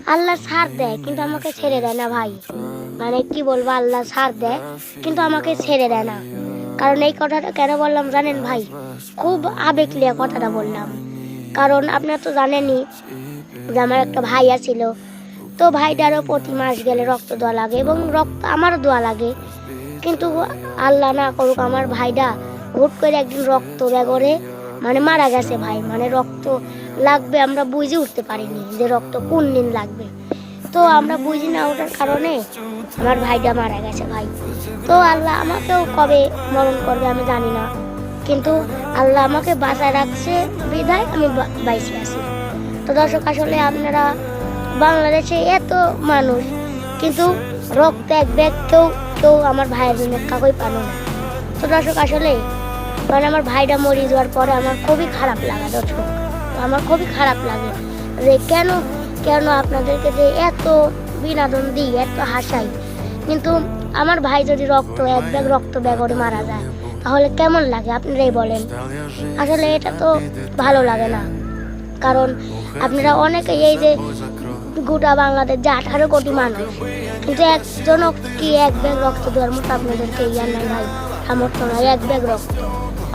আল্লাহ ছাড় দেয় কিন্তু আমাকে ছেড়ে দেয় না ভাই। মানে কি বলবো, আল্লাহ ছাড় দেয় কিন্তু আমাকে ছেড়ে দেয় না। কারণ এই কথাটা কেন বললাম জানেন ভাই? খুব আবেগ নিয়ে কথাটা বললাম। কারণ আপনারা তো জানেনই যে আমার একটা ভাইয়া ছিল, তো ভাইটারও প্রতি মাস গেলে রক্ত দেওয়া লাগে এবং রক্ত আমারও দেওয়া লাগে। কিন্তু আল্লাহ না করুক আমার ভাইটা হুট করে একদিন রক্ত বেগরে মানে মারা গেছে ভাই। মানে রক্ত লাগবে আমরা বুঝে উঠতে পারিনি যে রক্ত কোন দিন লাগবে। তো আমরা বুঝি না ওঠার কারণে আমার ভাইটা মারা গেছে ভাই। তো আল্লাহ আমাকেও কবে মরণ করবে আমি জানি না, কিন্তু আল্লাহ আমাকে বাঁচায় রাখছে বিধায় আমি বাইসে আছি। তো দর্শক, আসলে আপনারা বাংলাদেশে এত মানুষ কিন্তু রক্ত এক ব্যাগ কেউ কেউ আমার ভাইয়ের জন্য কাউই পানো না। তো দর্শক, আসলে মানে আমার ভাইটা মরে যাওয়ার পরে আমার খুবই খারাপ লাগা দর্শক। আমার খুবই খারাপ লাগে যে কেন কেন আপনাদেরকে যে এত বিনোদন দিই, এত হাসাই, কিন্তু আমার ভাই যদি এক ব্যাগ রক্ত বেগরে মারা যায় তাহলে কেমন লাগে আপনারাই বলেন। আসলে এটা তো ভালো লাগে না। কারণ আপনারা অনেকে এই যে গোটা বাংলাদেশ যে 18 কোটি মানুষ, কিন্তু একজনও কি এক ব্যাগ রক্ত দেওয়ার মতো আপনাদেরকে ইয়ার নাই ভাই, সামর্থ্য নয় এক ব্যাগ রক্ত।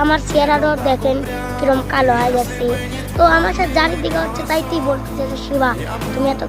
আমার চেহারাটাও দেখেন কিরম কালো হয়ে গেছে। তো আমার সাথে জারি দিকে হচ্ছে, তাই তুই বলতেছে যে শিবা তুমি এত